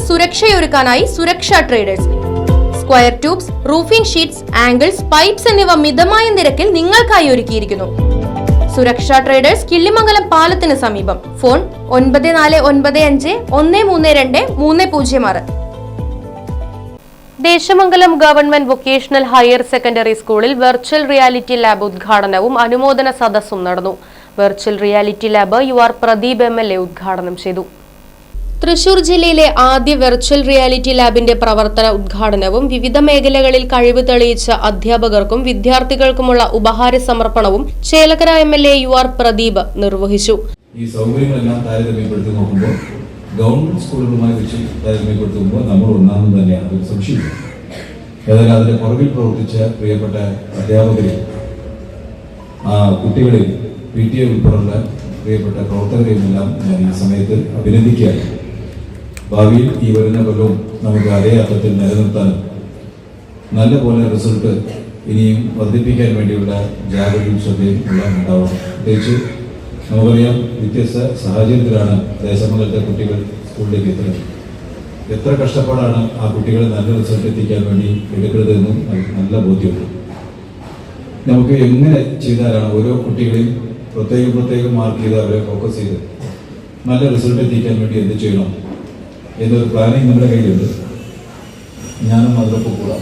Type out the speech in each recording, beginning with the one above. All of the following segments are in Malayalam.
സുരക്ഷയൊരുക്കാനായി സുരക്ഷാ traders. Square tubes, roofing sheets, angles, pipes എന്നിവ മിതമായ നിരക്കിൽ നിങ്ങൾക്കായി ഒരുക്കിയിരിക്കുന്നു. സുരക്ഷാ ട്രേഡേഴ്സ്, കിള്ളിമംഗലം പാലത്തിന് സമീപം. Phone 9495132306. Desamangalam government vocational higher secondary സ്കൂളിൽ വെർച്വൽ റിയാലിറ്റി ലാബ് ഉദ്ഘാടനവും അനുമോദന സദസ്സും നടന്നു. Virtual reality lab UR Pradeep MLA ഉദ്ഘാടനം ചെയ്തു. തൃശൂർ ജില്ലയിലെ ആദ്യ വെർച്വൽ റിയാലിറ്റി ലാബിന്റെ പ്രവർത്തന ഉദ്ഘാടനവും വിവിധ മേഖലകളിൽ കഴിവ് തെളിയിച്ച അധ്യാപകർക്കും വിദ്യാർത്ഥികൾക്കുമുള്ള ഉപഹാര സമർപ്പണവും ചേലക്കര MLA UR പ്രദീപ് നിർവഹിച്ചു. ഈ സൗകര്യങ്ങളെല്ലാം താരതമ്യപ്പെടുത്തി നോക്കുമ്പോൾ ഗവൺമെന്റ് സ്കൂളുകളുമായി വെച്ച് താരതമ്യപ്പെടുത്തുമ്പോൾ നമ്മൾ ഒന്നാമത് തന്നെയാണ് ഒരു സംശയം. ഏതായാലും അതിന്റെ പുറകിൽ പ്രവർത്തിച്ച പ്രിയപ്പെട്ട അധ്യാപകരെയും കുട്ടികളെയും PTA ഉൾപ്പെടെയുള്ള പ്രിയപ്പെട്ട പ്രവർത്തകരെയും എല്ലാം ഞാൻ ഈ സമയത്ത് അഭിനന്ദിക്കുകയാണ്. ഭാവിയിൽ ഈ വരുന്ന കൊല്ലവും നമുക്ക് അതേ അർത്ഥത്തിൽ നിലനിർത്താനും നല്ല പോലെ റിസൾട്ട് ഇനിയും വർദ്ധിപ്പിക്കാൻ വേണ്ടിയുള്ള ജാഗ്രതയും ശ്രദ്ധയും എല്ലാം ഉണ്ടാവണം. പ്രത്യേകിച്ച് നമുക്കറിയാം, വ്യത്യസ്ത സാഹചര്യത്തിലാണ് ദേശമംഗലത്തെ കുട്ടികൾ സ്കൂളിലേക്ക് എത്തുന്നത്. എത്ര കഷ്ടപ്പാടാണ് ആ കുട്ടികളെ നല്ല റിസൾട്ട് എത്തിക്കാൻ വേണ്ടി എടുക്കുന്നതെന്നും നല്ല ബോധ്യമുണ്ട്. നമുക്ക് എങ്ങനെ ചെയ്താലാണ് ഓരോ കുട്ടികളെയും പ്രത്യേകം മാർക്ക് ചെയ്ത് അവരെ ഫോക്കസ് ചെയ്ത് നല്ല റിസൾട്ട് എത്തിക്കാൻ വേണ്ടി എന്ത് ചെയ്യണം എന്നൊരു പ്ലാനിങ് നമ്മുടെ കയ്യിലുണ്ട്. ഞാനും അതിനൊപ്പം കൂടാം.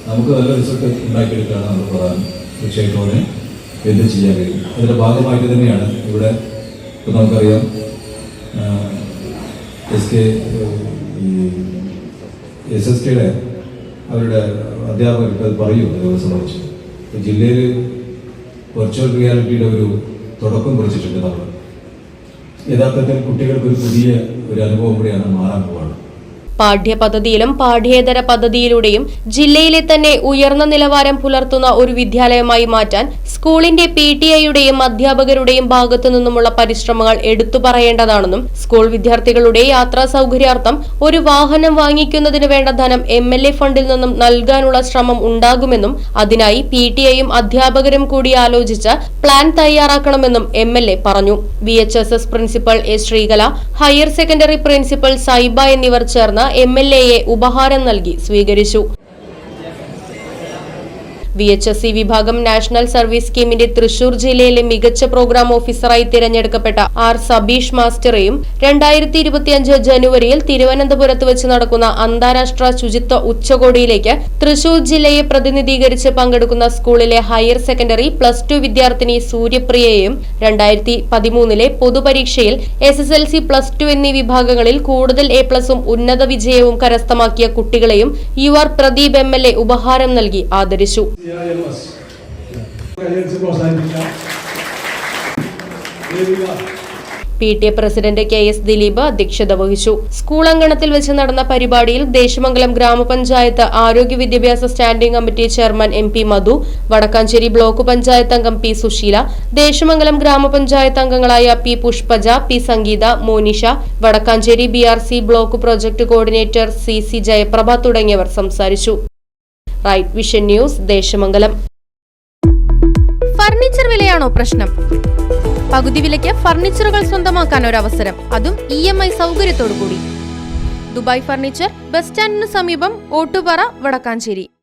നമുക്ക് നല്ല റിസൾട്ട് ഉണ്ടാക്കിയെടുക്കുകയാണ് നമ്മൾ പ്രധാനം. തീർച്ചയായിട്ടും അതിനെ എന്ത് ചെയ്യാൻ കഴിയും. അതിൻ്റെ ഭാഗമായിട്ട് തന്നെയാണ് ഇവിടെ ഇപ്പം നമുക്കറിയാം SSKയുടെ അവരുടെ അധ്യാപകർക്ക് അത് പറയും. അതേപോലെ സംബന്ധിച്ച് ജില്ലയിൽ വെർച്വൽ റിയാലിറ്റിയുടെ ഒരു തുടക്കം കുറിച്ചിട്ടുണ്ട്. നമ്മൾ യഥാർത്ഥത്തിൽ കുട്ടികൾക്ക് ഒരു പുതിയ ഒരു അനുഭവം കൂടിയാണ് മാറാൻ പോവാണ്. പാഠ്യപദ്ധതിയിലും പാഠ്യേതര പദ്ധതിയിലൂടെയും ജില്ലയിലെ തന്നെ ഉയർന്ന നിലവാരം പുലർത്തുന്ന ഒരു വിദ്യാലയമായി മാറ്റാൻ സ്കൂളിന്റെ PTA-യുടെയും അധ്യാപകരുടെയും ഭാഗത്തു നിന്നുമുള്ള പരിശ്രമങ്ങൾ എടുത്തു പറയേണ്ടതാണെന്നും സ്കൂൾ വിദ്യാർത്ഥികളുടെ യാത്രാ സൗകര്യാർത്ഥം ഒരു വാഹനം വാങ്ങിക്കുന്നതിന് വേണ്ട ധനം MLA ഫണ്ടിൽ നിന്നും നൽകാനുള്ള ശ്രമം ഉണ്ടാകുമെന്നും അതിനായി PTA-യും അധ്യാപകരും കൂടി ആലോചിച്ച് പ്ലാൻ തയ്യാറാക്കണമെന്നും MLA പറഞ്ഞു. VHSS principal A. Sreekala, higher secondary principal Saiba എന്നിവർ ചേർന്ന് MLA-യെ ഉപഹാരം നൽകി സ്വീകരിച്ചു. VHSC വിഭാഗം നാഷണൽ സർവീസ് സ്കീമിന്റെ തൃശൂർ ജില്ലയിലെ മികച്ച പ്രോഗ്രാം ഓഫീസറായി തിരഞ്ഞെടുക്കപ്പെട്ട R. സബീഷ് മാസ്റ്ററെയും 2025 ജനുവരിയിൽ തിരുവനന്തപുരത്ത് വെച്ച് നടക്കുന്ന അന്താരാഷ്ട്ര ശുചിത്വ ഉച്ചകോടിയിലേക്ക് തൃശൂർ ജില്ലയെ പ്രതിനിധീകരിച്ച് പങ്കെടുക്കുന്ന സ്കൂളിലെ ഹയർ സെക്കൻഡറി +2 വിദ്യാർത്ഥിനി സൂര്യപ്രിയയെയും 2013 പൊതുപരീക്ഷയിൽ SSLC +2 എന്നീ വിഭാഗങ്ങളിൽ കൂടുതൽ A+ഉം ഉന്നത വിജയവും കരസ്ഥമാക്കിയ കുട്ടികളെയും UR പ്രദീപ് MLA ഉപഹാരം നൽകി ആദരിച്ചു. PTA പ്രസിഡന്റ് KS ദിലീപ് അധ്യക്ഷത വഹിച്ചു. സ്കൂൾ അങ്കണത്തിൽ വെച്ച് നടന്ന പരിപാടിയിൽ ദേശമംഗലം ഗ്രാമപഞ്ചായത്ത് ആരോഗ്യ വിദ്യാഭ്യാസ standing committee chairman MP Madhu, Vadakkanchery block panchayat അംഗം P. സുശീല, ദേശമംഗലം ഗ്രാമപഞ്ചായത്ത് അംഗങ്ങളായ P. Pushpaja, P. Sangeetha, Monisha, Vadakkanchery BRC block project coordinator CC Jayaprabha തുടങ്ങിയവർ സംസാരിച്ചു. Right vision news, Desamangalam. Furniture വിലയാണോ പ്രശ്നം? പകുതി വിലയ്ക്ക് ഫർണിച്ചറുകൾ സ്വന്തമാക്കാൻ ഒരു അവസരം, അതും EMI സൗകര്യത്തോടു കൂടി. ദുബായ് ഫർണിച്ചർ, ബസ് സ്റ്റാൻഡിന് സമീപം, ഓട്ടുപാറ, വടക്കാഞ്ചേരി.